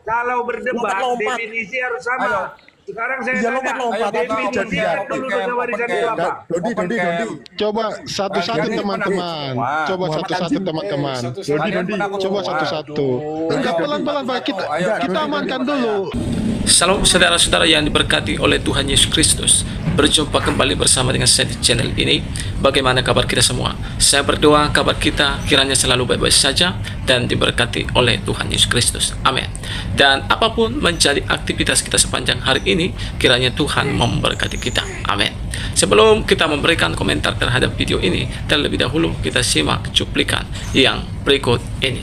Kalau berdebat Lompat-lompat. definisi harus sama. Ayo. Sekarang saya Iya, tanya, lompat-lompat. definisi Open apa dulu dosa warisan itu apa? Dodi. Coba satu-satu Jadi teman-teman. semua. Coba satu-satu teman-teman. Kalian penakut Coba semua. satu-satu. Enggak, pelan-pelan Pak. Kita amankan dulu. Salam saudara-saudara yang diberkati oleh Tuhan Yesus Kristus. Berjumpa kembali bersama dengan saya di channel ini. Bagaimana kabar kita semua? Saya berdoa kabar kita kiranya selalu baik-baik saja dan diberkati oleh Tuhan Yesus Kristus. Amin. Dan apapun menjadi aktivitas kita sepanjang hari ini, kiranya Tuhan memberkati kita. Amin. Sebelum kita memberikan komentar terhadap video ini, terlebih dahulu kita simak cuplikan yang berikut ini.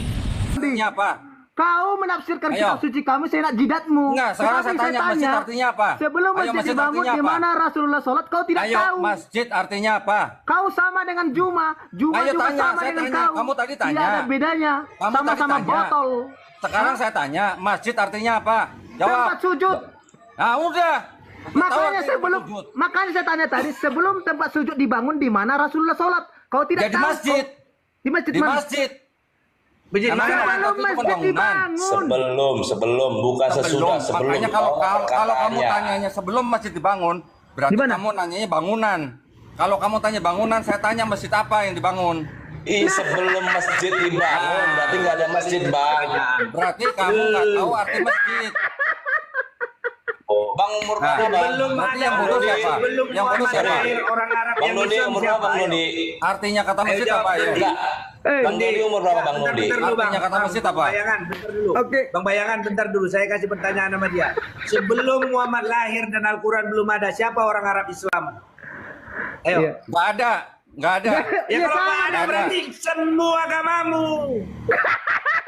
Artinya apa? Kau menafsirkan Ayo. kitab suci kami seenak jidatmu. Enggak, sekarang saya Tetapi tanya masjid artinya apa? Sebelum Ayo, masjid masjid dibangun artinya di apa? mana Rasulullah sholat, kau tidak Ayo, tahu. masjid artinya apa? Kau sama dengan Juma. Juma Ayo juga tanya, sama saya dengan tanya. kau. Kamu tadi tanya. Tidak ada bedanya. Kamu Sama-sama tadi tanya. botol. Sekarang saya tanya, masjid artinya apa? Jawab. Tempat sujud. Nah, udah. Tahu Makanya artinya sujud. makanya saya tanya tadi, sebelum tempat sujud dibangun di mana Rasulullah sholat, kau tidak Ya, di tahu. masjid. Di masjid Di mana? masjid. Masjid Karena mana? kan Sebelum itu masjid pembangunan. dibangun. Sebelum bukan sesudah sebelum. Makanya kalau kamu Perkataannya. tanyanya sebelum masjid dibangun, berarti Di mana? kamu nanyanya bangunan. Kalau kamu tanya bangunan, saya tanya masjid apa yang dibangun. Sebelum masjid dibangun berarti nggak ada masjid bang. Berarti kamu nggak tahu arti masjid. Bang umur Nah, berapa bang? Belum Berarti ada yang bodoh siapa? Belum Yang bodoh Muhammad siapa? lahir, orang Arab Bang yang Dodi Islam umur berapa siapa? bang Ayo. Dodi? Artinya kata masjid jawab, apa ya? Enggak. Bang Dodi umur berapa bang Dodi? Bentar dulu, Bang. Artinya kata masjid apa? Bayangan, bentar dulu. Oke. Bang Bayangan, bentar dulu. Saya kasih pertanyaan sama dia. Sebelum Muhammad lahir dan Al-Quran belum ada, siapa orang Arab Islam? Ayo. Iya. Nggak ada, nggak ada. Ya Iya, kalau nggak ada Nggak ada. berarti semua agamamu.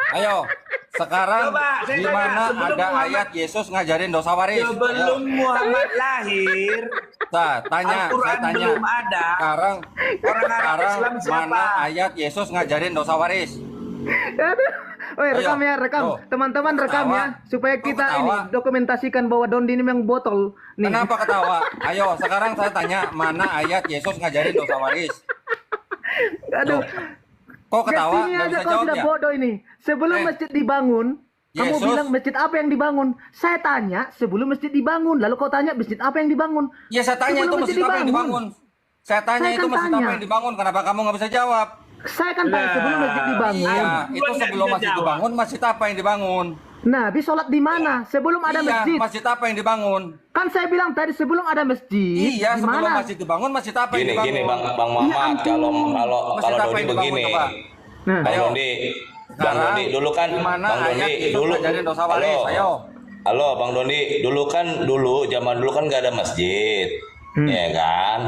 Ayo, sekarang Coba, saya di tanya, mana sebelum ada Muhammad- ayat Yesus ngajarin dosa waris? Sebelum Muhammad lahir, Saya tanya, Al-Quran belum ada. Sekarang, Orang Arab Islam siapa? mana ayat Yesus ngajarin dosa waris? Aduh. Oi, rekam Ayo. ya, rekam. Tuh. Teman-teman rekam Ketawa. ya, supaya Kok kita ketawa? ini dokumentasikan bahwa Dondi ini memang botol. Nih. Kenapa ketawa? Ayo, sekarang saya tanya, mana ayat Yesus ngajarin dosa waris? Aduh. Kok ketawa? Sini Nggak aja bisa kau jawab sudah ya? bodoh ini. Sebelum Eh. masjid dibangun, kamu Yesus. bilang masjid apa yang dibangun? Saya tanya sebelum masjid dibangun, lalu kau tanya masjid apa yang dibangun? Ya saya tanya Sebelum itu masjid apa yang dibangun? Saya tanya Saya itu kan masjid tanya. apa yang dibangun? Kenapa kamu nggak bisa jawab? Saya kan tanya sebelum masjid dibangun. Iya, Gua itu nggak sebelum bisa masjid jawab. dibangun, masjid apa yang dibangun? Nabi sholat di mana? Sebelum ada Iya, masjid. masjid apa yang dibangun? Kan saya bilang tadi sebelum ada masjid. Iya, di sebelum mana? masjid dibangun, masjid apa yang Gini dibangun? gini bang Muhammad ampun. kalau Masjid apa Dodi yang dibangun, begini. coba? Nah. Bang Ayo. Dodi, Bang Sekarang, Dodi dulu kan di mana Bang Dodi ayat Yesus dulu. ngajarin dosa waris? Ayo. Halo Bang Dodi, zaman dulu kan nggak ada masjid, ya kan?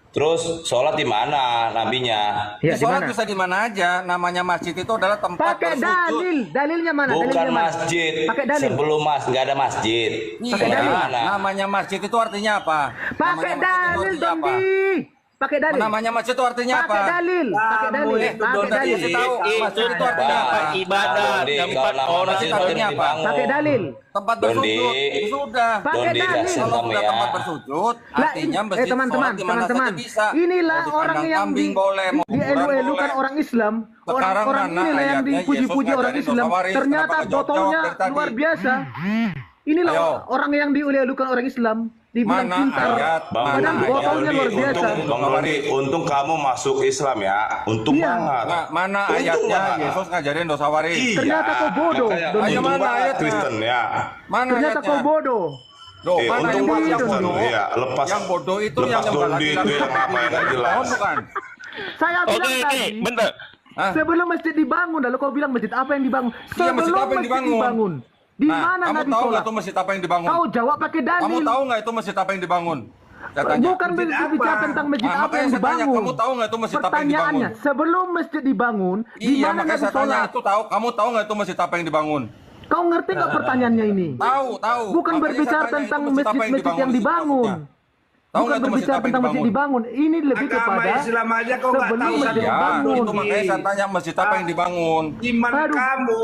Terus sholat di mana nabinya? Ya, Ya, di sholat mana? bisa di mana aja. Namanya masjid itu adalah tempat Pakai bersujud. dalil. Dalilnya mana? Bukan Dalilnya mana? masjid. Pakai dalil. Sebelum nggak ada masjid. Iya, Pakai dalil. namanya masjid itu artinya apa? Pakai Namanya masjid itu dalil, artinya apa? Dondi. Pakai dalil. Namanya masjid itu artinya apa? Pakai dalil. Pakai dalil. Kamu itu Pakai Dondi dalil. kasih tahu masjid itu artinya apa? Bang, Ibadah, Bang Dodi, tempat kalau nama orang masjid itu itu artinya apa? dibangun. Pakai dalil. Tempat Dondi. bersujud. Itu sudah. Pakai Dondi dalil. kasih Kalau kamu sudah ya. tempat bersujud, Lah, artinya ini- masjid teman-teman, sholat di mana teman-teman. saja bisa. Inilah Mau di orang kandang yang kambing boleh, mau kuburan dielu-elukan boleh. orang Islam. Sekarang Orang-orang mana inilah yang ayatnya dipuji-puji Yesus orang ngajarin Islam. dosa waris? Ternyata Kenapa nggak jawab-jawab botolnya dari tadi? luar biasa. Inilah Ayo. orang yang dielu-elukan orang Islam. Dibilang Mana pintar. ayat? Bang Padahal Dodi, botolnya luar biasa. Bang Dodi, untung kamu masuk Islam ya. Untung Iya. banget. Nah, mana Untung ayatnya banget. Yesus ngajarin dosa waris? Iya. Ternyata kau bodoh, Makanya Dodi. untung Mana banget ayatnya? Kristen ya. Mana Ternyata ayatnya? kau bodoh. Loh, Eh, mana untung yang banget yang Kristen. bodoh? Iya, lepas. Yang bodoh itu lepas yang Dondi itu yang apa yang nggak jelas. Oh, bukan. Saya bilang Oke, tadi. bentar. Hah? Sebelum masjid dibangun, lalu kau bilang masjid apa yang dibangun? Iya, masjid Sebelum apa yang dibangun? Di Nah, mana kamu Nabi tahu sholat? nggak itu masjid apa yang dibangun? Kau jawab pakai dalil. Kamu tahu nggak itu masjid apa yang dibangun? Saya tanya. Bukan Masjid berbicara apa? tentang masjid Nah, apa makanya yang saya tanya, dibangun. kamu tahu nggak itu masjid apa yang Pertanyaannya, dibangun? sebelum masjid dibangun, di Iya, mana makanya Nabi saya tanya sholat? itu tahu. Kamu tahu nggak itu masjid apa yang dibangun? Kau ngerti nggak pertanyaannya ini? Tahu, tahu. Bukan Makanya berbicara saya tanya, tentang itu masjid apa masjid-masjid yang di situ dibangun. maksudnya? Tahu Bukan nggak itu masjid berbicara apa yang tentang masjid dibangun? dibangun. Ini lebih Agama kepada Islam aja kau nggak sebelum tahu masjid saja. Ya, dibangun. itu makanya saya tanya masjid apa yang dibangun. Iman Aduh, kamu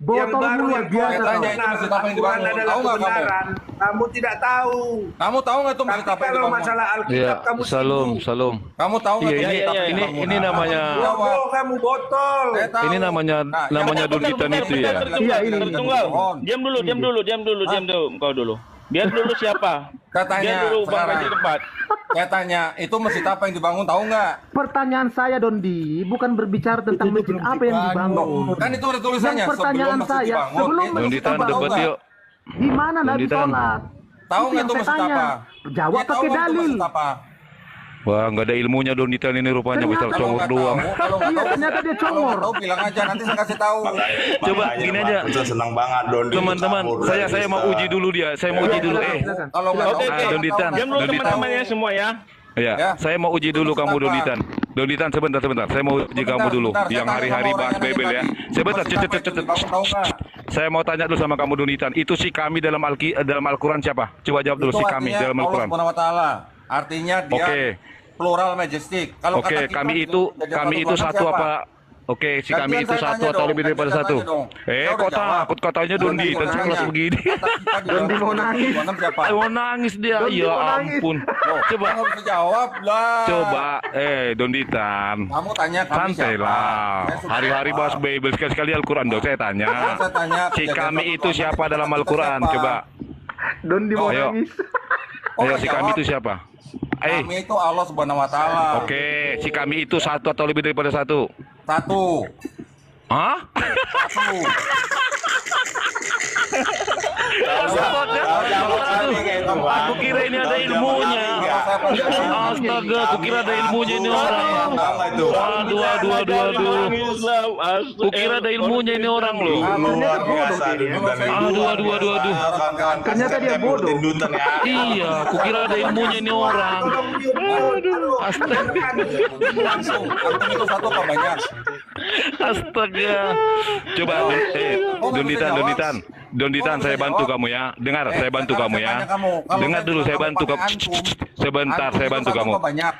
yang botol baru luar yang biasa. kau Tanya itu benar, masjid apa yang Al-Quran dibangun. adalah Tahu nggak kamu? kebenaran. Kamu tidak tahu. Kamu tahu nggak itu Tapi masjid apa yang kalau dibangun? masalah Iya, Alkitab kamu salam, sibuk. salam. Kamu tahu nggak Iya, itu masjid apa yang ini dibangun? namanya Bodoh kamu botol. Saya tahu. ini namanya Nah, namanya yang- Doditan itu ya. Iya, ini. Tunggal. Diam dulu, kau dulu. Biar dulu siapa? Saya tanya Biar dulu Bang sekarang. Haji tempat. Saya tanya, itu masjid apa yang dibangun tahu nggak? Pertanyaan saya Dondi bukan berbicara tentang masjid apa yang dibangun. Kan itu ada tulisannya. Yang pertanyaan sebelum masjid saya, dibangun, sebelum itu masjid Doditan tahu debat nggak? yuk. Di mana Nabi Donditan. sholat? Tahu Itu nggak yang itu saya masjid tanya. apa? Jawab Dia tahu pakai nggak itu dalil. masjid apa? Wah, nggak ada ilmunya Doditan ini rupanya besar Ternyata. congor doang. Kalau nggak Iya, tahu, ternyata dia kalau nggak congor. tahu bilang aja, nanti saya kasih tahu. Coba gini aja. Saya senang banget Dondi. Teman-teman, saya mau uji dulu dia. Saya mau uji dulu. Silakan. Kalau nggak tahu, Oke, Ah, Donditan. Diam dulu Donditan. teman-temannya semua ya. Ya, Ya. saya mau uji dulu kamu Kenapa? Doditan. Doditan sebentar. Saya mau uji kamu dulu. Sebentar, saya Yang tanya hari-hari sama bahas orang yang Bible ya. tadi. Sebentar, Masjid apa itu dibangun, tahu nggak? Saya mau tanya dulu sama kamu Doditan. Itu si kami dalam Al-Quran siapa? Coba jawab dulu Itu si kami artinya dalam Allah Al-Quran. Subhanahu wa Taala. Artinya dia Oke. plural majestic. Kalau Oke, kata kita kami jadi itu Tuhan satu siapa? apa? Oke, si Gantian kami itu saya satu tanya atau dong, lebih daripada gantian satu. saya tanya dong. Saya udah Kok jawab. takut katanya Dondi Saya dan tanya. kelas begini. Kata kita di Dondi dalam mau Tuhan nangis. siapa? Mau nangis dia. Dondi Ya mau nangis. ampun. Coba, Nggak bisa jawab lah. coba. Donditan. Kamu tanya kami Santai siapa? lah. Saya sudah Hari-hari jawab. bahas Bible sekali-sekali Al-Quran dong. Saya tanya. Saya tanya, Si kejadian kami satu itu Tuhan siapa kita dalam siapa? Al-Quran? Coba. Dondi mau Ayo. nangis. Ayo, nggak si kami jawab. itu siapa? Kami itu Allah Subhanahu wa Taala. Oke, si kami itu satu atau lebih daripada satu? Satu. Hah? Satu. Aku kira ini ada ilmunya. Astaga, aku kira ada ilmunya ini orang. Aduh. Aku kira ada ilmunya ini orang loh. Luar biasa Donditan itu. Aduh. Ternyata dia bodoh. Donditan ya. Iya, aku kira ada ilmunya ini orang. Astaga. Langsung. Antum itu satu apa banyak? Astaga. Coba, Donditan, saya bantu kamu ya. Dengar, saya bantu kamu ya. Dengar dulu, saya bantu kamu. Sebentar, saya bantu kamu.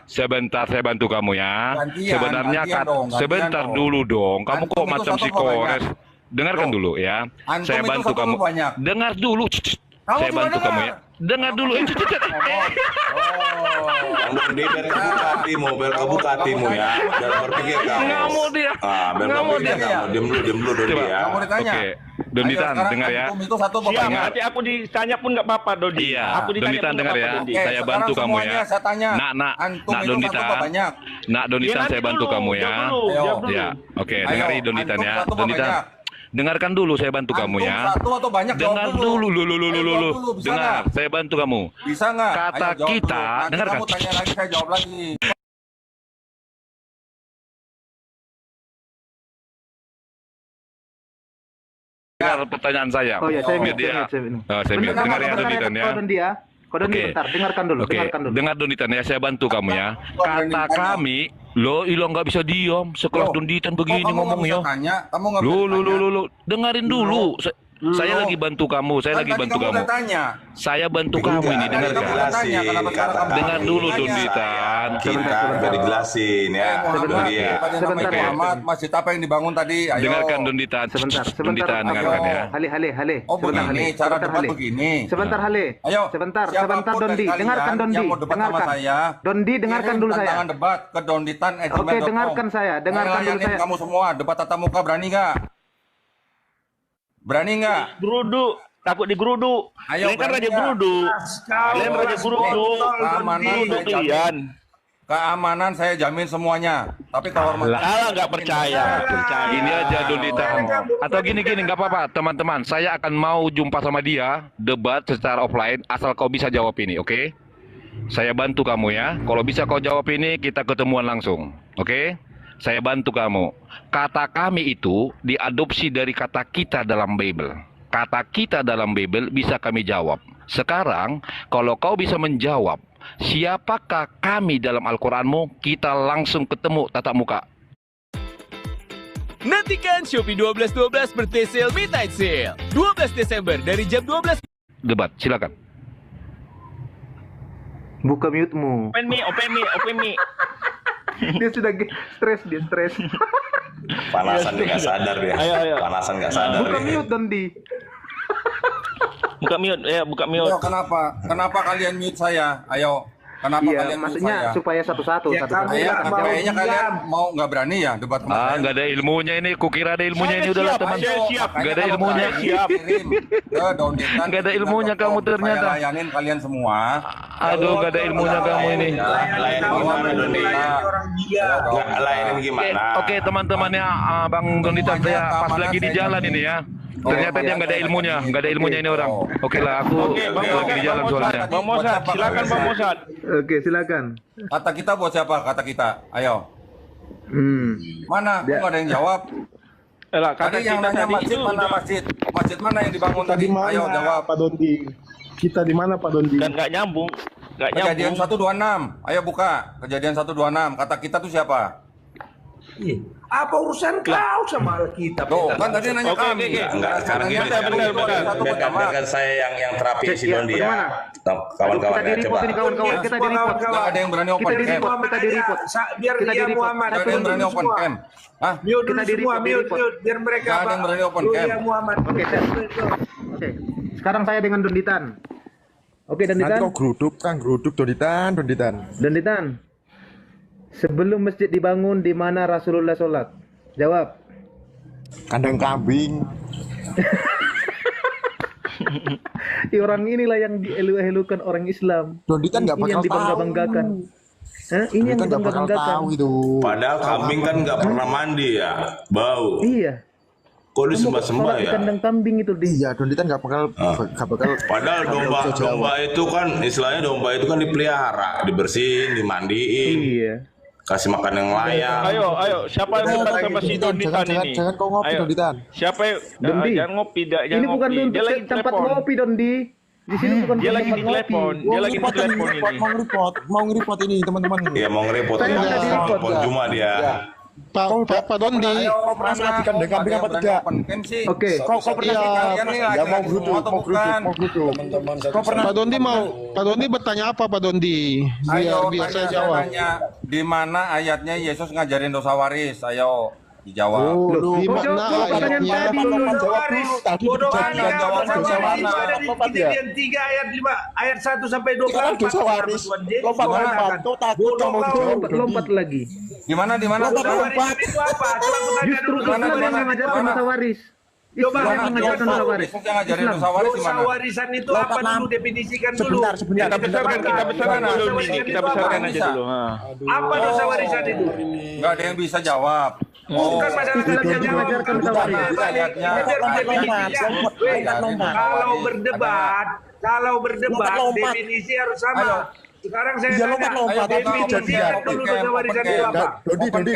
Sebentar, saya bantu kamu ya. Sebenarnya sebentar dulu dong. Kamu kok macam si Kores. Dengarkan dulu ya. Saya bantu kamu. Dengar dulu. Saya bantu kamu ya. Dengar dulu. Dondi biar kebuka hatimu, ya. Dalam berpikir kamu. Nggak mau dia. Biar Nggak mau berpikir dia. kamu. Diam dulu Dondi Coba. ya. Kamu ditanya. Oke, Donditan, Ayo, sekarang dengar ya. antum itu satu apa Siap, banyak? nanti aku ditanya pun nggak apa-apa, Dodi. Iya, Aku ditanya Donditan pun dengar nggak ya. apa-apa, Dodi. Oke, Saya sekarang bantu kamu semuanya ya. saya tanya. Nak Antum itu Donditan. satu apa banyak? Nak Donditan, Ya, saya nanti bantu dulu, kamu ya. jawab dulu, Ayo. jawab dulu. Ya, oke, Ayo, dengari Donditan antum ya. satu apa Donditan. banyak? Dengarkan dulu, saya bantu kamu Antum ya. satu atau banyak? Jawab Dengar dulu, Ayo, jawab dulu, bisa Dengar, nggak? saya bantu kamu. Bisa nggak? Kata Ayo, jawab kita, dulu. Nanti dengarkan. kamu tanya lagi, saya jawab lagi. Dengar pertanyaan saya. Oh ya, saya Biar mute, dia. saya mute. Saya mute. Dengar ya Donditan ya. Kau Dondi ya. Kau Dondi Oke. bentar, dengarkan dulu, Oke, dengarkan dulu. dengar Donditan ya, saya bantu kamu ya. Kata kami, lo ilo nggak bisa diam sekelas Loh, Donditan kok begini kamu nggak ngomong bisa ya. tanya? Kamu nggak bisa Lu, tanya? dengerin dulu. Saya lagi bantu kamu, saya Kan lagi tadi bantu kamu. udah tanya. Saya bantu kamu ini, Tadi kamu dengarkan. udah tanya, kenapa sekarang kamu Dengar tanya? dulu Tanya. Donditan. Kita udah dijelasin ya. Muhammad, Dondi ya. Tadi Sebentar, namanya ya. Muhammad, masjid apa yang dibangun tadi? Ayo. Dengarkan Donditan. Sebentar, Donditan, dengarkan ya. Hale. Oh Sebentar, begini, Hale. cara Sebentar, debat Hale. begini. Sebentar, Hale. Ayo, Sebentar, siapapun sebentar, dari Dondi. kalian Dengarkan, Dondi. yang mau debat sama Dengarkan. saya, Dondi, dengarkan kirim dulu saya. tantangan debat ke donditan@gmail.com. Oke, dengarkan saya, dengarkan Saya dulu layanin saya. kamu semua, debat tatap muka berani nggak? Berani nggak? Geruduk, takut digeruduk. Ayo, Kalian kan berani raja nggak? geruduk. Kalian raja geruduk. Keamanan Geruduk saya jamin. kalian. Keamanan saya jamin semuanya. Tapi kehormatan. Alah, nggak percaya. Ini aja Donditan. Atau gini nggak apa-apa teman-teman. Saya akan mau jumpa sama dia debat secara offline asal kau bisa jawab ini, oke? Saya bantu kamu ya. Kalau bisa kau jawab ini kita ketemuan langsung, oke? Saya bantu kamu. Kata kami itu diadopsi dari kata kita dalam Bible. Kata kita dalam Bible bisa kami jawab. Sekarang kalau kau bisa menjawab siapakah kami dalam Al-Quranmu, kita langsung ketemu tatap muka. Nantikan Shopee 12.12 birthday sale midnight sale 12 Desember dari jam 12. Debat, silakan. Buka mute-mu. Open me. Dia sudah stres. Panasan nggak sadar dia. Ayo. Panasan nggak sadar. Buka dia. mute Dondi. Buka mute. Ayo, kenapa kalian mute saya? Ayo. Kenapa Iya, kalian mute maksudnya saya? supaya satu-satu. Ya, kamu nggak mau Kayaknya kalian diam. mau nggak berani ya debat sama saya? Nggak ada ilmunya ini. Kukira ada ilmunya ini udahlah teman. siap. Nggak ada ilmunya. Nggak ada ilmunya kamu ternyata. Saya layanin kalian semua. Aduh, nggak ada ilmunya kamu ini. Layanin gimana Doni? Orang dia. Nggak layanin gimana? Oke, teman-temannya Bang Donita, saya pas lagi di jalan ini ya. Ternyata dia nggak ada ilmunya ini orang. Oke lah, aku lagi di jalan soalnya. Bang Mosad, silakan Bang Mosad. Oke, silakan. Kata kita buat siapa? Kata kita. Ayo. Mana? Kok nggak ada yang jawab? Kata Tadi yang kita nanya tadi masjid itu mana udah- masjid? Masjid mana yang dibangun Kita tadi? di mana, Ayo jawab. Pak Dondi? Kita di mana, Pak Dondi? dan nggak nyambung. Kejadian 126. Ayo buka. Kejadian 126. Kata kita tuh siapa? Ih, apa urusan kau sama kita? Tuh, kan tadi nanya Oke, kami. Enggak, sekarang gini. Bentar. Biarkan saya yang terapi si Dondi ya. bagaimana? Kawan-kawan Kita ya, di-report coba. ini kawan-kawan. Kita di-report. Nggak ada yang berani open Kita cam. di-report. Kita di-report. Biar Kita dia di-report. Muhammad. Nggak ada yang berani open cam. Hah? Mute dulu Kita semua, di-report. mute. Biar mereka Nggak ada yang berani open cam. Ya Muhammad. Oke, Oke. Sekarang saya dengan Donditan. Oke, Donditan. geruduk Donditan. Donditan. Sebelum masjid dibangun, di mana Rasulullah sholat? Jawab. Kandang kambing. Orang inilah yang dielu-elukan orang Islam. Donditan nggak Ini bakal yang dibangga-banggakan. Hah? Ini yang Donditan nggak bakal dibangga-banggakan. tahu itu. Padahal kambing kan nggak pernah mandi ya, bau. Iya. Kok disembah-sembah Sholat di ya? kandang kambing itu di. Iya, Donditan nggak bakal Padahal domba itu kan istilahnya domba itu kan dipelihara, dibersihin, dimandiin, Iya. kasih makan yang layak. Ayo, siapa yang debat sama si Donditan ini? Jangan kau ngopi, Ayo. Donditan. Siapa yang Dondi. jangan ngopi, jangan Ini bukan ngopi. untuk tempat ngopi, Dondi. Di sini bukan Dia tempat lagi di ngopi. telepon. Dia lagi di telepon ini. Mau nge-report ini teman-teman. Iya mau ngerepot Saya nggak di-report, telepon cuma dia. Pak Dondi. Pernah sholat di kandang kambing apa tidak? Oke. Kau pernah Iya, kalian nih ya mau lagi geruduk, semua atau mau bukan? geruduk. Kau pernah Pak Dondi bertanya apa Pak Dondi? Ayo Biar saya tanya, jawab. tanya di mana ayatnya Yesus ngajarin dosa waris? Ayo dijawab. Oh, di mana Jawab pertanyaan ayatnya? tadi dulu. Tadi Bodoh kejadian amat, jawab dosa dosa waris mana? ada di Kejadian 3 ayat 5 ayat 1 sampai 24. Sekarang dosa waris. Lompat-lompat. Kau takut kau mau jawab. Lompat lagi. Di mana di mana? Dosa waris itu apa? Coba aku tanya Justru dulu. Islam yang mengajarkan dosa waris. Coba Islam yang mengajarkan dosa waris. Yesus yang ngajarin Islam. dosa waris di Dosa mana? warisan itu apa dulu? Definisikan dulu. Sebentar. Kita besarkan dulu ini. Kita besarkan aja dulu. Apa dosa warisan itu? Enggak ada yang bisa jawab. Bukan masyarakat yang mengajarkan dosa waris. Ayatnya. Kalau berdebat definisi harus sama. Sekarang saya tanya, definisikan dulu dosa warisan itu apa? Dondi.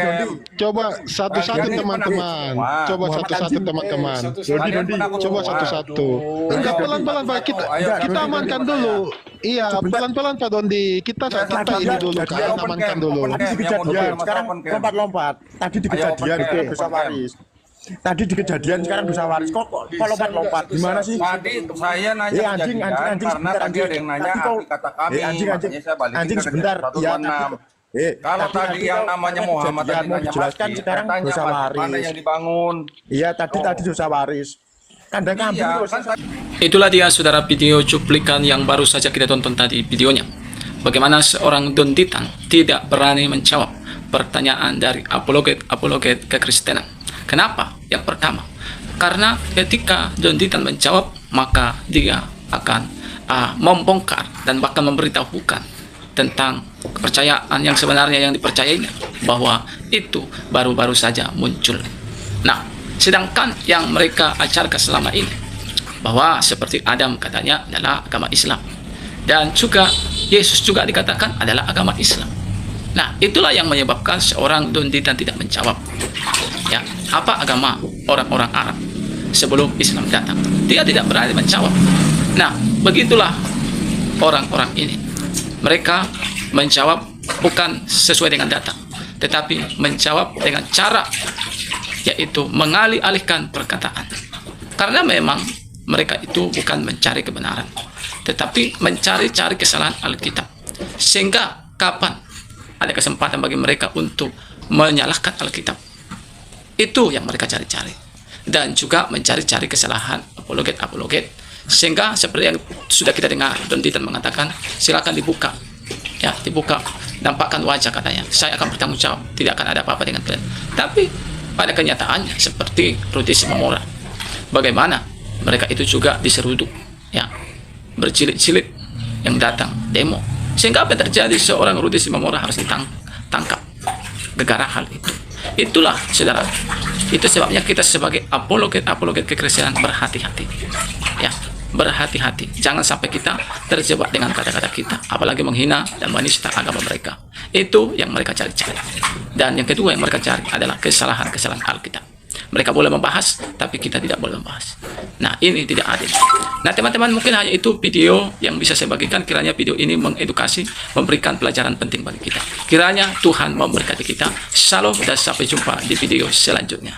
Coba satu-satu teman-teman. Coba satu-satu teman-teman. Dondi. Coba satu-satu. Enggak pelan-pelan Pak. Kita amankan dulu. Iya, pelan-pelan Pak Dondi. Kita ini dulu kan amankan dulu. Sekarang Lompat-lompat. Tadi di kejadian dosa waris. Tadi di kejadian sekarang dosa waris. Kok lompat-lompat? Gimana sih? Tadi saya nanya anjing karena tadi ada yang nanya arti kata kami. Makanya saya balikin ke sebentar. Iya. 126. Kalau tadi yang namanya Muhammad tadi mau nanya dijelaskan masjid, sekarang saya tanya dosa masjid waris. mana yang dibangun? Iya, tadi dosa waris. Kandang kambing Iya, terus. kan saya- Itulah dia saudara video cuplikan yang baru saja kita tonton tadi videonya. Bagaimana seorang Donditan tidak berani menjawab pertanyaan dari apologet kekristenan. Kenapa? Yang pertama, karena ketika Donditan menjawab, maka dia akan membongkar dan bahkan memberitahukan tentang kepercayaan yang sebenarnya yang dipercayainya, bahwa itu baru-baru saja muncul. Nah, sedangkan yang mereka ajarkan selama ini, bahwa seperti Adam katanya adalah agama Islam, dan juga Yesus juga dikatakan adalah agama Islam. Nah, itulah yang menyebabkan seorang Donditan tidak menjawab. Ya, apa agama orang-orang Arab sebelum Islam datang? Dia tidak berani menjawab. Nah, begitulah orang-orang ini. Mereka menjawab bukan sesuai dengan data, tetapi menjawab dengan cara, yaitu mengalih-alihkan perkataan. Karena memang mereka itu bukan mencari kebenaran, tetapi mencari-cari kesalahan Alkitab. Sehingga kapan ada kesempatan bagi mereka untuk menyalahkan Alkitab? Itu yang mereka cari-cari. Dan juga mencari-cari kesalahan apologet-apologet. Sehingga seperti yang sudah kita dengar, Don Titan mengatakan, silakan dibuka. Ya, dibuka, nampakkan wajah katanya. Saya akan bertanggung jawab, tidak akan ada apa-apa dengan kalian. Tapi pada kenyataannya seperti Rudy Simamora, bagaimana mereka itu juga diseruduk, ya, berjilid-jilid yang datang demo. Sehingga apa yang terjadi, seorang Rudy Simamora harus ditangkap gara-gara hal itu. Itulah saudara, itu sebabnya kita sebagai apologet kekristenan berhati-hati, ya, berhati-hati, jangan sampai kita terjebak dengan kata-kata kita, apalagi menghina dan menista agama mereka. Itu yang mereka cari-cari. Dan yang kedua yang mereka cari adalah kesalahan-kesalahan Alkitab. Mereka boleh membahas, tapi kita tidak boleh membahas. Nah, ini tidak adil. Nah, teman-teman, mungkin hanya itu video yang bisa saya bagikan. Kiranya video ini mengedukasi, memberikan pelajaran penting bagi kita. Kiranya Tuhan memberkati kita. Shalom dan sampai jumpa di video selanjutnya.